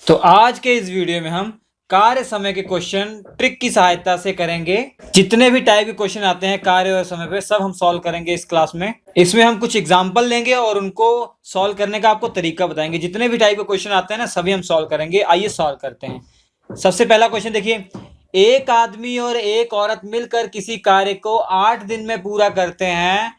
तो आज के इस वीडियो में हम कार्य समय के क्वेश्चन ट्रिक की सहायता से करेंगे। जितने भी टाइप के क्वेश्चन आते हैं कार्य और समय पे सब हम सॉल्व करेंगे इस क्लास में। इसमें हम कुछ एग्जांपल लेंगे और उनको सॉल्व करने का आपको तरीका बताएंगे। जितने भी टाइप के क्वेश्चन आते हैं ना सभी हम सॉल्व करेंगे। आइए सॉल्व करते हैं। सबसे पहला क्वेश्चन देखिए, एक आदमी और एक औरत मिलकर किसी कार्य को 8 दिन में पूरा करते हैं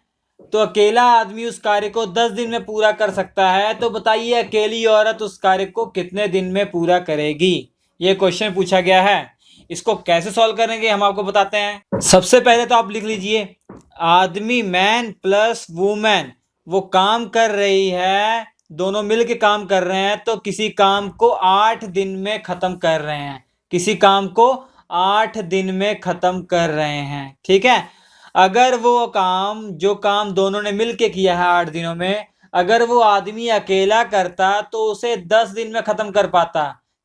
तो अकेला आदमी उस कार्य को 10 दिन में पूरा कर सकता है। तो बताइए अकेली औरत उस कार्य को कितने दिन में पूरा करेगी। ये क्वेश्चन पूछा गया है। इसको कैसे सॉल्व करेंगे हम आपको बताते हैं। सबसे पहले तो आप लिख लीजिए, आदमी मैन प्लस वुमेन वो काम कर रही है, दोनों मिल के काम कर रहे हैं तो किसी काम को 8 दिन में खत्म कर रहे हैं। किसी काम को 8 दिन में खत्म कर रहे हैं, ठीक है। अगर वो काम जो काम दोनों ने मिलके किया है 8 दिनों में, अगर वो आदमी अकेला करता तो उसे 10 दिन में खत्म कर पाता।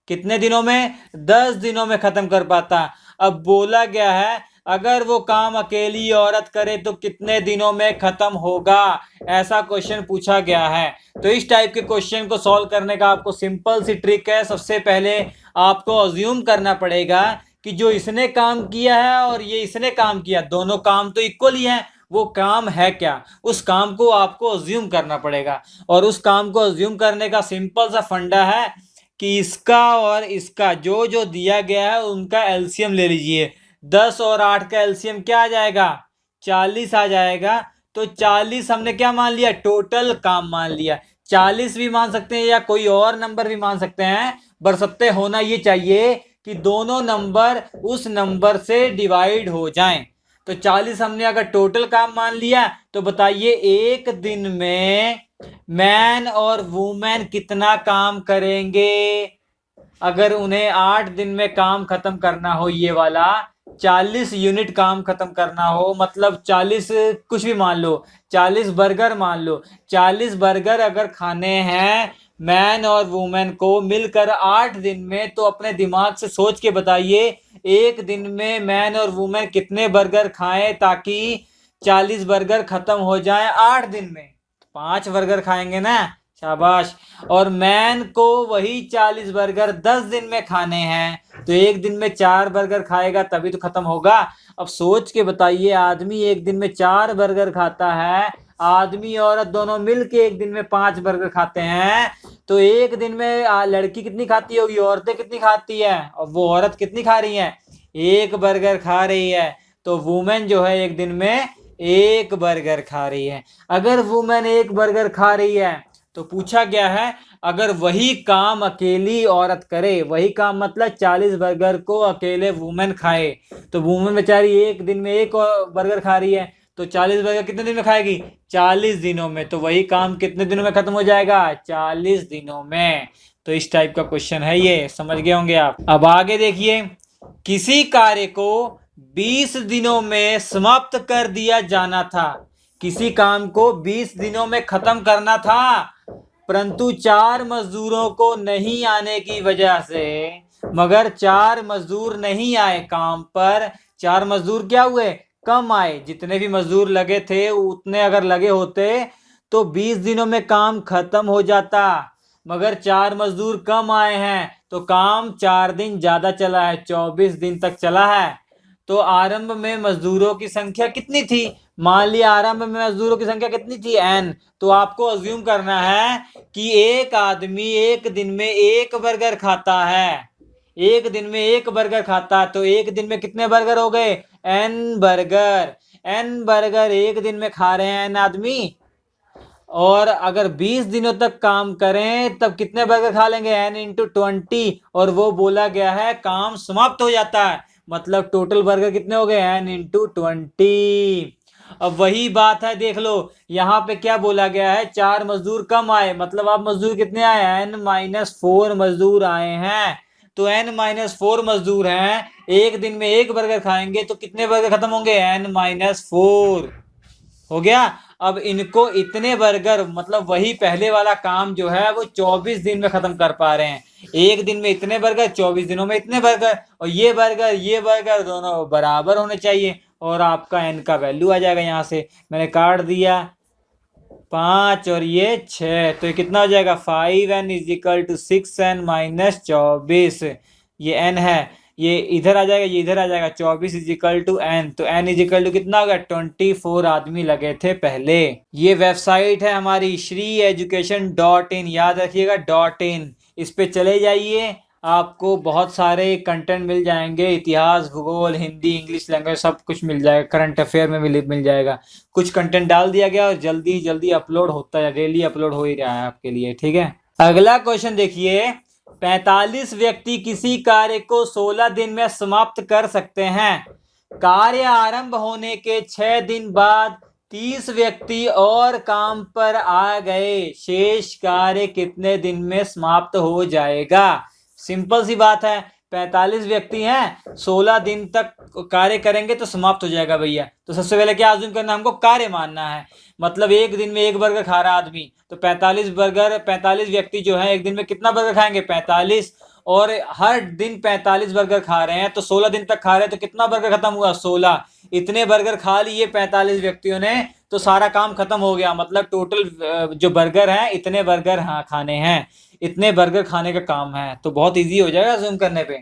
कितने दिनों में? 10 दिनों में खत्म कर पाता। अब बोला गया है अगर वो काम अकेली औरत करे तो कितने दिनों में खत्म होगा, ऐसा क्वेश्चन पूछा गया है। तो इस टाइप के क्वेश्चन को सॉल्व करने का आपको सिंपल सी ट्रिक है। सबसे पहले आपको अज्यूम करना पड़ेगा कि जो इसने काम किया है और ये इसने काम किया, दोनों काम तो इक्वल ही हैं। वो काम है क्या, उस काम को आपको अज्यूम करना पड़ेगा। और उस काम को अज्यूम करने का सिंपल सा फंडा है कि इसका और इसका जो जो दिया गया है उनका एलसीएम ले लीजिए। 10 और 8 का एलसीएम क्या आ जाएगा? 40 आ जाएगा। तो 40 हमने क्या मान लिया? टोटल काम मान लिया। 40 भी मान सकते हैं या कोई और नंबर भी मान सकते हैं, बशर्ते होना ये चाहिए कि दोनों नंबर उस नंबर से डिवाइड हो जाएं। तो 40 हमने अगर टोटल काम मान लिया तो बताइए एक दिन में मैन और वुमेन कितना काम करेंगे। अगर उन्हें 8 दिन में काम खत्म करना हो, ये वाला 40 यूनिट काम खत्म करना हो, मतलब 40 कुछ भी मान लो, 40 बर्गर मान लो, 40 बर्गर अगर खाने हैं मैन और वुमेन को मिलकर 8 दिन में, तो अपने दिमाग से सोच के बताइए एक दिन में मैन और वुमेन कितने बर्गर खाएं ताकि 40 बर्गर खत्म हो जाएं 8 दिन में। 5 बर्गर खाएंगे ना, शाबाश। और मैन को वही 40 बर्गर 10 दिन में खाने हैं तो एक दिन में 4 बर्गर खाएगा तभी तो खत्म होगा। अब सोच के बताइए, आदमी एक दिन में 4 बर्गर खाता है, आदमी औरत दोनों मिलके एक दिन में 5 बर्गर खाते हैं, तो एक दिन में लड़की कितनी खाती होगी, औरतें कितनी खाती है, और वो औरत कितनी खा रही है? 1 बर्गर खा रही है। तो वुमेन जो है एक दिन में 1 बर्गर खा रही है। अगर वुमेन 1 बर्गर खा रही है तो पूछा गया है अगर वही काम अकेली औरत करे, वही काम मतलब 40 बर्गर को अकेले वुमेन खाए, तो वुमेन बेचारी एक दिन में 1 बर्गर खा रही है, तो 40 बर्गर कितने दिन में खाएगी? 40 दिनों में। तो वही काम कितने दिनों में खत्म हो जाएगा? 40 दिनों में। तो इस टाइप का क्वेश्चन है, ये समझ गए होंगे आप। अब आगे देखिए, किसी कार्य को 20 दिनों में समाप्त कर दिया जाना था। किसी काम को 20 दिनों में खत्म करना था, परंतु 4 मजदूरों को नहीं आने की वजह से, मगर 4 मजदूर नहीं आए काम पर। 4 मजदूर क्या हुए? कम आए। जितने भी मजदूर लगे थे उतने अगर लगे होते तो 20 दिनों में काम खत्म हो जाता, मगर 4 मजदूर कम आए हैं तो काम 4 दिन ज्यादा चला है, 24 दिन तक चला है। तो आरंभ में मजदूरों की संख्या कितनी थी? मान लिया आरंभ में मजदूरों की संख्या कितनी थी? n। तो आपको अज्यूम करना है कि एक आदमी एक दिन में 1 बर्गर खाता है, एक दिन में 1 बर्गर खाता, तो एक दिन में कितने बर्गर हो गए? n burger. n बर्गर एक दिन में खा रहे हैं n आदमी, और अगर 20 दिनों तक काम करें तब कितने बर्गर खा लेंगे? n into 20। और वो बोला गया है काम समाप्त हो जाता है, मतलब टोटल बर्गर कितने हो गए? n into 20। अब वही बात है, देख लो यहाँ पे क्या बोला गया है, 4 मजदूर कम आए, मतलब अब मजदूर कितने आए? n-4 मजदूर आए हैं। तो n-4 मजदूर हैं, एक दिन में 1 बर्गर खाएंगे तो कितने बर्गर खत्म होंगे? n-4 हो गया। अब इनको इतने बर्गर, मतलब वही पहले वाला काम जो है वो 24 दिन में खत्म कर पा रहे हैं। एक दिन में इतने बर्गर, 24 दिनों में इतने बर्गर, और ये बर्गर दोनों बराबर होने चाहिए, और आपका n का वैल्यू आ जाएगा। यहाँ से मैंने काट दिया, 5 और ये 6, तो ये कितना हो जाएगा 5n is equal to 6n minus 24। ये n है, ये इधर आ जाएगा, ये इधर आ जाएगा, 24 इजिकल टू n, तो n इजिकल टू कितना होगा 24 आदमी लगे थे पहले। ये वेबसाइट है हमारी श्रीeducation.in, याद रखिएगा .in, इस पे चले जाइए, आपको बहुत सारे कंटेंट मिल जाएंगे, इतिहास, भूगोल, हिंदी, इंग्लिश लैंग्वेज सब कुछ मिल जाएगा, करंट अफेयर में मिल जाएगा। कुछ कंटेंट डाल दिया गया और जल्दी जल्दी अपलोड होता है, डेली अपलोड हो ही रहा है आपके लिए, ठीक है। अगला क्वेश्चन देखिए, 45 व्यक्ति किसी कार्य को 16 दिन में समाप्त कर सकते हैं। कार्य आरंभ होने के 6 दिन बाद 30 व्यक्ति और काम पर आ गए, शेष कार्य कितने दिन में समाप्त हो जाएगा? सिंपल सी बात है, 45 व्यक्ति हैं, 16 दिन तक कार्य करेंगे तो समाप्त हो जाएगा भैया। तो सबसे पहले क्या अज्यूम करना है, हमको कार्य मानना है, मतलब एक दिन में एक बर्गर खा रहा आदमी, तो 45 व्यक्ति जो है एक दिन में कितना बर्गर खाएंगे 45, और हर दिन 45 बर्गर खा रहे हैं, तो 16 दिन तक खा रहे हैं, तो कितना बर्गर खत्म हुआ 16। इतने बर्गर खा लिए 45 व्यक्तियों ने, तो सारा काम खत्म हो गया, मतलब टोटल जो बर्गर है इतने बर्गर खाने हैं, इतने बर्गर खाने का काम है, तो बहुत इजी हो जाएगा जूम करने पे।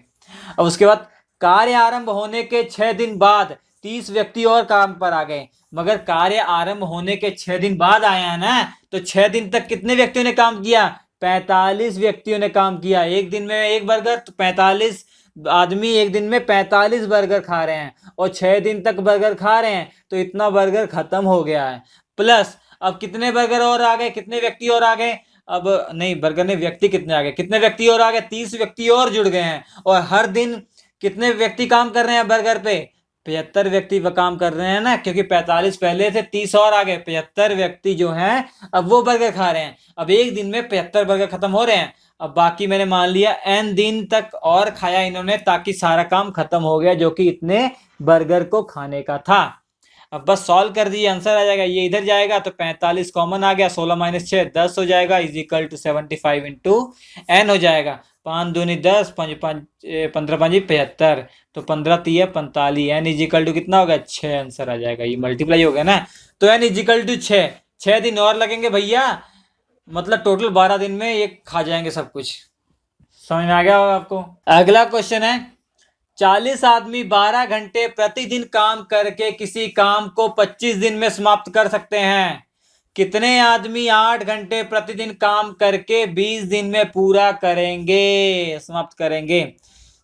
अब उसके बाद कार्य आरंभ होने के 6 दिन बाद 30 व्यक्ति और काम पर आ गए, मगर कार्य आरंभ होने के 6 दिन बाद आया है ना, तो 6 दिन तक कितने व्यक्तियों ने काम किया 45 व्यक्तियों ने काम किया। एक दिन में एक बर्गर, तो 45 आदमी एक दिन में 45 बर्गर खा रहे हैं, और 6 दिन तक बर्गर खा रहे हैं, तो इतना बर्गर खत्म हो गया है। प्लस अब कितने बर्गर और आ गए, कितने व्यक्ति और आ गए, अब नहीं बर्गर ने व्यक्ति कितने आ गए, कितने व्यक्ति और आ गए 30 व्यक्ति और जुड़ गए हैं, और हर दिन कितने व्यक्ति काम कर रहे हैं बर्गर पे 75 व्यक्ति काम कर रहे हैं ना, क्योंकि 45 पहले थे, 30 और आ गए, 75 व्यक्ति जो हैं अब वो बर्गर खा रहे हैं। अब एक दिन में 75 बर्गर खत्म हो रहे हैं, अब बाकी मैंने मान लिया n दिन तक और खाया इन्होंने, ताकि सारा काम खत्म हो गया जो कि इतने बर्गर को खाने का था। अब बस सॉल्व कर दिए, आंसर आ जाएगा, ये इधर जाएगा तो 45 कॉमन आ गया, 16 माइनस 6 10 हो जाएगा, is equal to 75 into n हो जाएगा, 5 दूनी 10, 5 15 5 75, तो 15 3 45, n इज इक्वल टू कितना होगा 6, आंसर आ जाएगा, ये मल्टीप्लाई हो गया ना, तो n इज इक्वल टू 6 दिन और लगेंगे भैया, मतलब टोटल 12 दिन में ये खा जाएंगे सब कुछ। समझ में आ गया होगा आपको। अगला क्वेश्चन है, 40 आदमी 12 घंटे प्रतिदिन काम करके किसी काम को 25 दिन में समाप्त कर सकते हैं। कितने आदमी 8 घंटे प्रतिदिन काम करके 20 दिन में पूरा करेंगे, समाप्त करेंगे?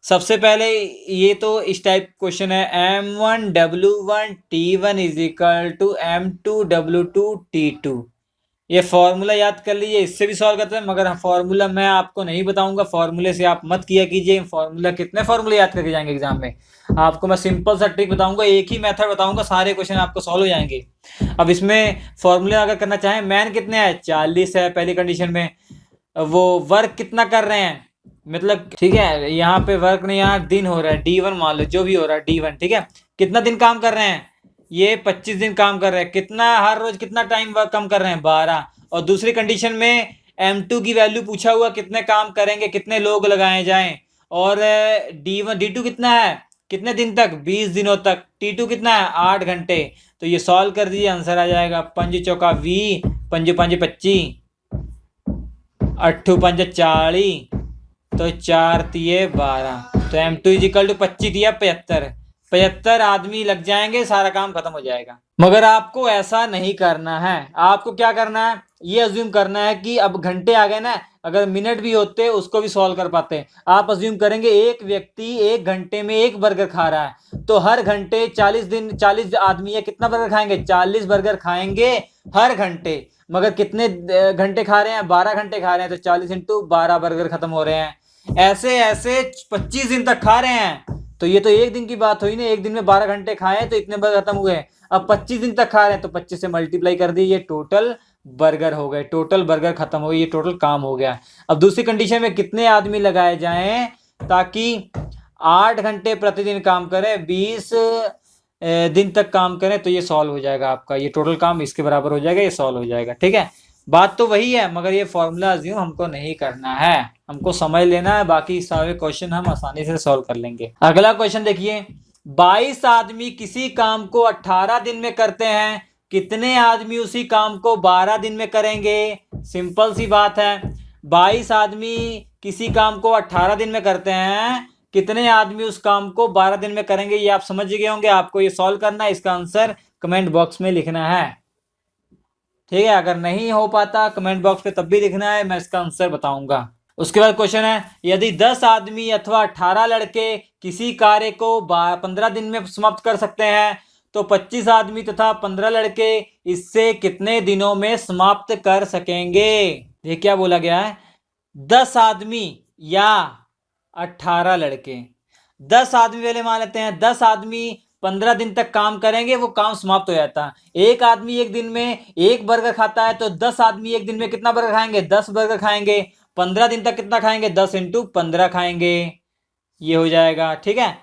सबसे पहले ये तो इस टाइप क्वेश्चन है, M1W1 T1 is equal to M2W2 T2। ये फॉर्मूला याद कर लीजिए, इससे भी सॉल्व करते हैं, मगर फॉर्मूला मैं आपको नहीं बताऊंगा, फॉर्मूले से आप मत किया कीजिए। फॉर्मूला कितने फॉर्मूले याद करके जाएंगे एग्जाम में, आपको मैं सिंपल सा ट्रिक बताऊंगा, एक ही मेथड बताऊंगा, सारे क्वेश्चन आपको सॉल्व हो जाएंगे। अब इसमें फॉर्मूले अगर करना चाहें, मैन कितने हैं 40 है पहली कंडीशन में, वो वर्क कितना कर रहे हैं, मतलब ठीक है यहाँ पे वर्क नहीं, यहाँ दिन हो रहा है D1 मान लो, जो भी हो रहा है D1, ठीक है, कितना दिन काम कर रहे हैं, ये 25 दिन काम कर रहे हैं, कितना हर रोज कितना टाइम वर्क कम कर रहे हैं 12, और दूसरी कंडीशन में M2 की वैल्यू पूछा हुआ, कितने काम करेंगे, कितने लोग लगाए जाएं, और D2 कितना है, कितने दिन तक 20 दिनों तक, T2 कितना है 8 घंटे। तो ये सॉल्व कर दीजिए, आंसर आ जाएगा 5 चौका 20, 5 5 25, 8 5 40, तो 4 तिये 12, तो M2 इजिकल टू 25 दिया 75 आदमी लग जाएंगे, सारा काम खत्म हो जाएगा। मगर आपको ऐसा नहीं करना है, आपको क्या करना है, ये अज्यूम करना है कि अब घंटे आ गए ना, अगर मिनट भी होते उसको भी सॉल्व कर पाते। आप अज्यूम करेंगे एक व्यक्ति 1 घंटे में 1 बर्गर खा रहा है, तो हर घंटे 40 आदमी है, कितना बर्गर खाएंगे 40 बर्गर खाएंगे हर घंटे, मगर कितने घंटे खा रहे हैं 12 घंटे खा रहे हैं, तो 40 इंटू 12 बर्गर खत्म हो रहे हैं। ऐसे ऐसे 25 दिन तक खा रहे हैं, तो ये तो एक दिन की बात हुई ना, एक दिन में 12 घंटे खाए तो इतने बर्गर खत्म हुए। अब 25 दिन तक खा रहे हैं, तो 25 से मल्टीप्लाई कर दिए, ये टोटल बर्गर हो गए, टोटल बर्गर खत्म हो गए, ये टोटल काम हो गया। अब दूसरी कंडीशन में कितने आदमी लगाए जाएं ताकि 8 घंटे प्रतिदिन काम करें, 20 दिन तक काम करें, तो ये सॉल्व हो जाएगा आपका, ये टोटल काम इसके बराबर हो जाएगा, ये सॉल्व हो जाएगा। ठीक है, बात तो वही है, मगर ये फॉर्मूला अज्यूम हमको नहीं करना है, हमको समझ लेना है, बाकी सारे क्वेश्चन हम आसानी से सॉल्व कर लेंगे। अगला क्वेश्चन देखिए, 22 आदमी किसी काम को 18 दिन में करते हैं कितने आदमी उसी काम को 12 दिन में करेंगे? सिंपल सी बात है, 22 आदमी किसी काम को 18 दिन में करते हैं, कितने आदमी उस काम को 12 दिन में करेंगे? ये आप समझ गए होंगे। आपको ये सॉल्व करना है, इसका आंसर कमेंट बॉक्स में लिखना है, ठीक है। अगर नहीं हो पाता कमेंट बॉक्स पे तब भी लिखना है, मैं इसका आंसर बताऊंगा। उसके बाद क्वेश्चन है, यदि 10 आदमी अथवा 18 लड़के किसी कार्य को 15 दिन में समाप्त कर सकते हैं, तो 25 आदमी तथा 15 लड़के इससे कितने दिनों में समाप्त कर सकेंगे? ये क्या बोला गया है, 10 आदमी या 18 लड़के। 10 आदमी पहले मान लेते हैं, 10 आदमी 15 दिन तक काम करेंगे, वो काम समाप्त हो जाता है। एक आदमी एक दिन में एक बर्गर खाता है, तो 10 आदमी एक दिन में कितना बर्गर खाएंगे? 10 बर्गर खाएंगे। 15 दिन तक कितना खाएंगे? 10 × 15 खाएंगे, ये हो जाएगा, ठीक है।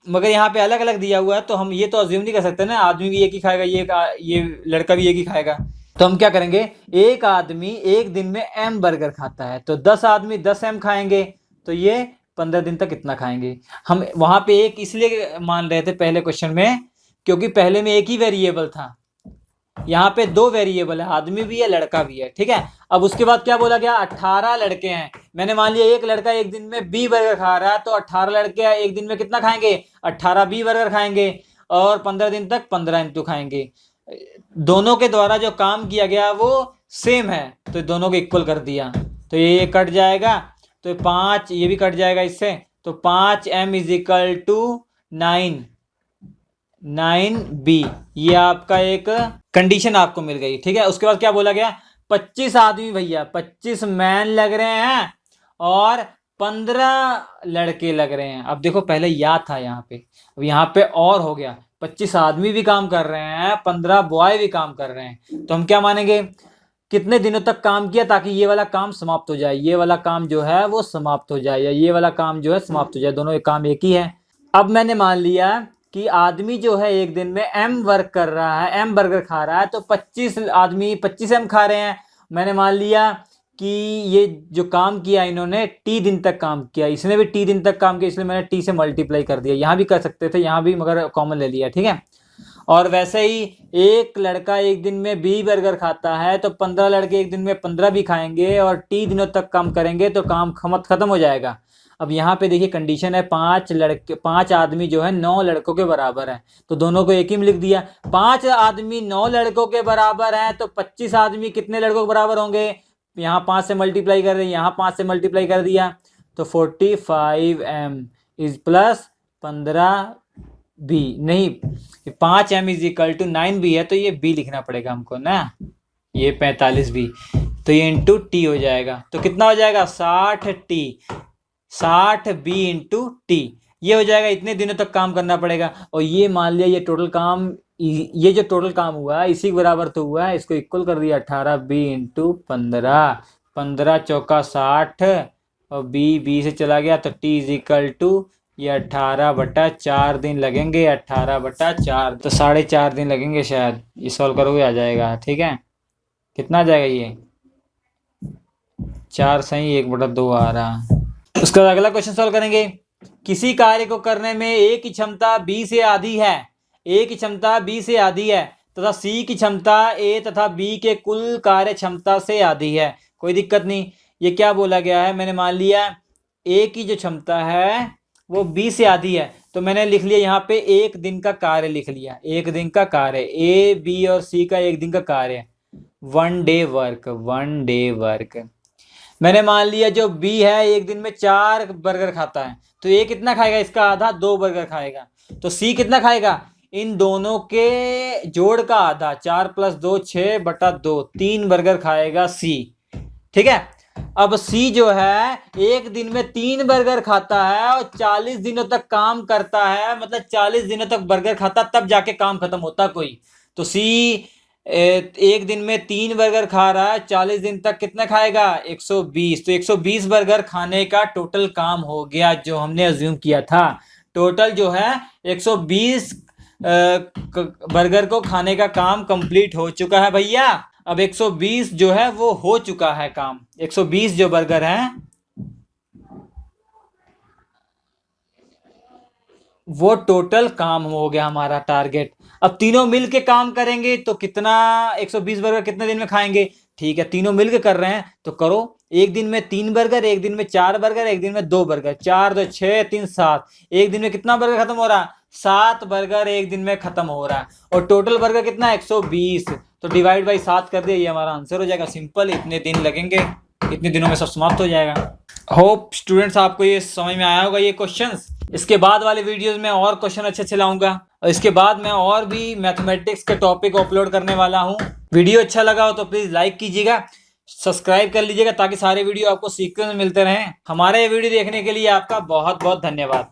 मगर यहाँ पे अलग अलग दिया हुआ है, तो हम ये तो अज्यूम नहीं कर सकते ना, आदमी भी एक ही खाएगा, ये लड़का भी एक ही खाएगा। तो हम क्या करेंगे, एक आदमी एक दिन में m बर्गर खाता है, तो 10 आदमी 10 m खाएंगे, तो ये 15 दिन तक कितना खाएंगे? हम वहां पे एक इसलिए मान रहे थे पहले क्वेश्चन में, क्योंकि पहले में एक ही वेरिएबल था, यहाँ पे 2 वेरिएबल है, आदमी भी है लड़का भी है, ठीक है। अब उसके बाद क्या बोला गया, 18 लड़के हैं। मैंने मान लिया एक लड़का एक दिन में 20 बर्गर खा रहा है, तो 18 लड़के एक दिन में कितना खाएंगे? 18 20 बर्गर खाएंगे, और 15 दिन तक 15 × खाएंगे। दोनों के द्वारा जो काम किया गया वो सेम है, तो दोनों को इक्वल कर दिया, तो ये कट जाएगा, तो 5 ये भी कट जाएगा इससे, तो 5m = 9b, ये आपका एक कंडीशन आपको मिल गई, ठीक है। उसके बाद क्या बोला गया, 25 आदमी भैया, 25 मैन लग रहे हैं और 15 लड़के लग रहे हैं। अब देखो पहले या था यहाँ पे, अब यहाँ पे और हो गया, 25 आदमी भी काम कर रहे हैं, 15 बॉय भी काम कर रहे हैं, तो हम क्या मानेंगे, कितने दिनों तक काम किया ताकि ये वाला काम समाप्त हो जाए, ये वाला काम जो है वो समाप्त हो जाए, या ये वाला काम जो है समाप्त हो जाए, दोनों एक काम एक ही है। अब मैंने मान लिया कि आदमी जो है एक दिन में m वर्क कर रहा है, m बर्गर खा रहा है, तो 25 आदमी 25 m खा रहे हैं। मैंने मान लिया कि ये जो काम किया इन्होंने t दिन तक काम किया, इसने भी t दिन तक काम किया, इसलिए मैंने t से मल्टीप्लाई कर दिया। यहाँ भी कर सकते थे, यहाँ भी, मगर कॉमन ले लिया, ठीक है। और वैसे ही एक लड़का एक दिन में 20 बर्गर खाता है, तो 15 लड़के एक दिन में 15 भी खाएंगे और t दिनों तक काम करेंगे, तो काम खत्म हो जाएगा। अब यहाँ पे देखिए कंडीशन है, 5 आदमी जो है 9 लड़कों के बराबर है, तो दोनों को एक ही में लिख दिया। 5 आदमी 9 लड़कों के बराबर है, तो 25 आदमी कितने लड़कों के बराबर होंगे? यहाँ 5 से मल्टीप्लाई कर दिया, यहाँ 5 से मल्टीप्लाई कर दिया, तो 45m + 15b, नहीं 5m = 9b है, तो ये b लिखना पड़ेगा हमको ना, ये 45b, तो ये इंटू t हो जाएगा, तो कितना हो जाएगा, 60t, 60b × t, ये हो जाएगा। इतने दिनों तक काम करना पड़ेगा, और ये मान लिया ये टोटल काम, ये जो टोटल काम हुआ है इसी के बराबर तो हुआ है, इसको इक्वल कर दिया, 18b × 15, 15 चौका 60, और b से चला गया, तो t = ये 18/4 दिन लगेंगे, 18/4, तो 4.5 दिन लगेंगे शायद, ये सॉल्व करोगे आ जाएगा, ठीक है। कितना आ जाएगा, ये 4 सही 1/2 आ रहा। उसका अगला क्वेश्चन सॉल्व करेंगे, किसी कार्य को करने में A की क्षमता B से आधी है, A की क्षमता B से आधी है तथा C की क्षमता A तथा B के कुल कार्य क्षमता से आधी है। कोई दिक्कत नहीं, ये क्या बोला गया है, मैंने मान लिया A की जो क्षमता है वो B से आधी है, तो मैंने लिख लिया यहाँ पे 1 दिन का कार्य लिख लिया, 1 दिन का कार्य, A B और C का 1 दिन का कार्य, 1 डे वर्क। मैंने मान लिया जो B है एक दिन में 4 बर्गर खाता है, तो A कितना खाएगा, इसका आधा 2 बर्गर खाएगा, तो C कितना खाएगा, इन दोनों के जोड़ का आधा, 4 + 2 6/2, 3 बर्गर खाएगा C, ठीक है। अब C जो है एक दिन में 3 बर्गर खाता है और 40 दिनों तक काम करता है, मतलब 40 दिनों तक बर्गर खाता तब जाके काम खत्म होता कोई, तो C एक दिन में 3 बर्गर खा रहा है, 40 दिन तक कितना खाएगा, 120, तो 120 बर्गर खाने का टोटल काम हो गया, जो हमने अज्यूम किया था। टोटल जो है 120 बर्गर को खाने का काम कंप्लीट हो चुका है भैया। अब 120 जो है वो हो चुका है काम, 120 जो बर्गर है वो टोटल काम हो गया हमारा टारगेट। अब तीनों मिल के काम करेंगे तो कितना, 120 बर्गर कितने दिन में खाएंगे? ठीक है, तीनों मिल के कर रहे हैं तो करो। एक दिन में 3 बर्गर, एक दिन में 4 बर्गर, एक दिन में 2 बर्गर। 4 2 6 3 7। एक दिन में कितना बर्गर खत्म हो रहा है? 7 बर्गर एक दिन में खत्म हो रहा है। और टोटल बर्गर कितना है? 120। तो डिवाइड बाई 7 कर दिया, ये हमारा आंसर हो जाएगा। सिंपल, इतने दिन लगेंगे, इतने दिनों में सब समाप्त हो जाएगा। होप स्टूडेंट्स आपको ये समझ में आया होगा ये क्वेश्चंस। इसके बाद वाले वीडियोस में और क्वेश्चन अच्छे अच्छे लाऊंगा, और इसके बाद मैं और भी मैथमेटिक्स के टॉपिक अपलोड करने वाला हूँ। वीडियो अच्छा लगा हो तो प्लीज लाइक कीजिएगा, सब्सक्राइब कर लीजिएगा ताकि सारे वीडियो आपको सीक्वेंस में मिलते रहें। हमारे ये वीडियो देखने के लिए आपका बहुत बहुत धन्यवाद।